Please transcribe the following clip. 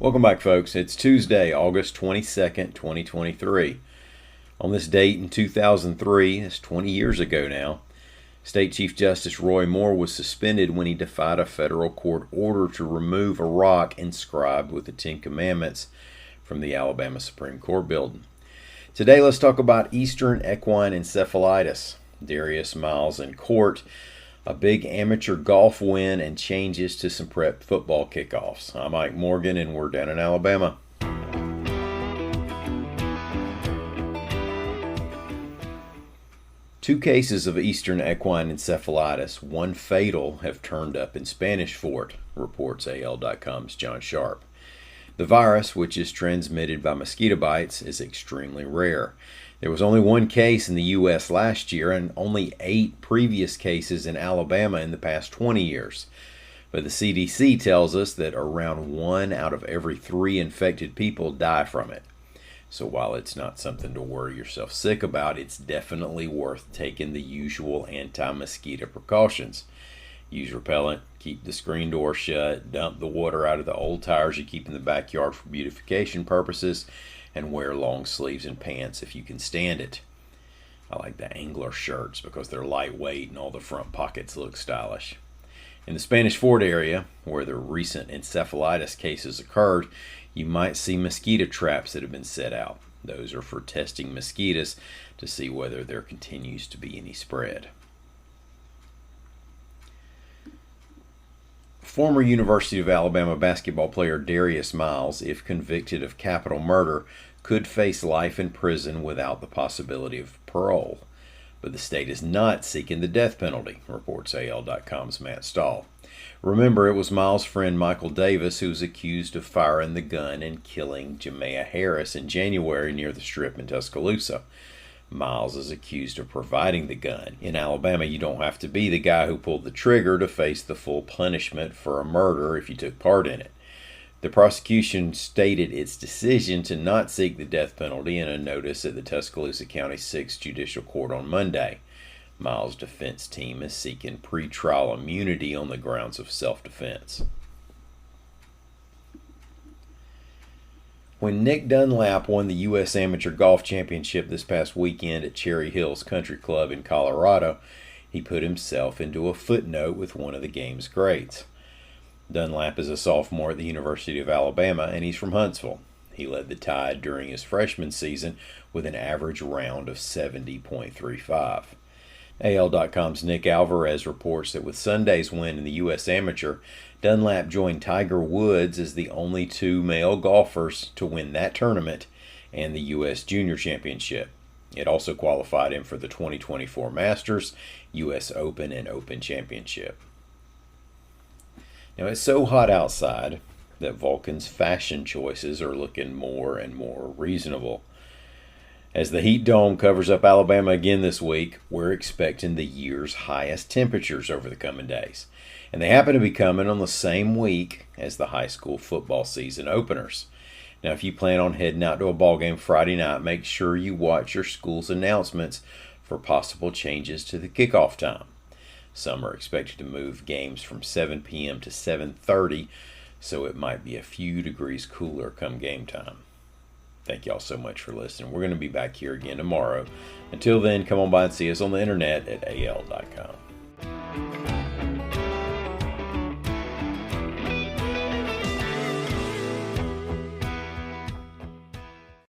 Welcome back, folks. It's Tuesday, August 22nd, 2023. On this date in 2003, it's 20 years ago now, State Chief Justice Roy Moore was suspended when he defied a federal court order to remove a rock inscribed with the Ten Commandments from the Alabama Supreme Court building. Today, let's talk about Eastern equine encephalitis, Darius Miles in court, a big amateur golf win, and changes to some prep football kickoffs. I'm Mike Morgan, and we're down in Alabama. Two cases of Eastern equine encephalitis, one fatal, have turned up in Spanish Fort, reports AL.com's John Sharp. The virus, which is transmitted by mosquito bites, is extremely rare. There was only one case in the U.S. last year and only 8 previous cases in Alabama in the past 20 years. But the CDC tells us that around 1 out of every 3 infected people die from it. So while it's not something to worry yourself sick about, it's definitely worth taking the usual anti-mosquito precautions. Use repellent, keep the screen door shut, dump the water out of the old tires you keep in the backyard for beautification purposes, and wear long sleeves and pants if you can stand it. I like the angler shirts because they're lightweight and all the front pockets look stylish. In the Spanish Fort area, where the recent encephalitis cases occurred, you might see mosquito traps that have been set out. Those are for testing mosquitoes to see whether there continues to be any spread. Former University of Alabama basketball player Darius Miles, if convicted of capital murder, could face life in prison without the possibility of parole. But the state is not seeking the death penalty, reports AL.com's Matt Stahl. Remember, it was Miles' friend Michael Davis who was accused of firing the gun and killing Jamea Harris in January near the Strip in Tuscaloosa. Miles is accused of providing the gun. In Alabama, you don't have to be the guy who pulled the trigger to face the full punishment for a murder if you took part in it. The prosecution stated its decision to not seek the death penalty in a notice at the Tuscaloosa County 6th Judicial Court on Monday. Miles' defense team is seeking pretrial immunity on the grounds of self-defense. When Nick Dunlap won the U.S. Amateur Golf Championship this past weekend at Cherry Hills Country Club in Colorado, he put himself into a footnote with one of the game's greats. Dunlap is a sophomore at the University of Alabama, and he's from Huntsville. He led the Tide during his freshman season with an average round of 70.35. AL.com's Nick Alvarez reports that with Sunday's win in the U.S. Amateur, Dunlap joined Tiger Woods as the only 2 male golfers to win that tournament and the U.S. Junior Championship. It also qualified him for the 2024 Masters, U.S. Open, and Open Championship. Now, it's so hot outside that Vulcan's fashion choices are looking more and more reasonable. As the heat dome covers up Alabama again this week, we're expecting the year's highest temperatures over the coming days. And they happen to be coming on the same week as the high school football season openers. Now, if you plan on heading out to a ball game Friday night, make sure you watch your school's announcements for possible changes to the kickoff time. Some are expected to move games from 7 p.m. to 7:30, so it might be a few degrees cooler come game time. Thank y'all so much for listening. We're going to be back here again tomorrow. Until then, come on by and see us on the internet at al.com.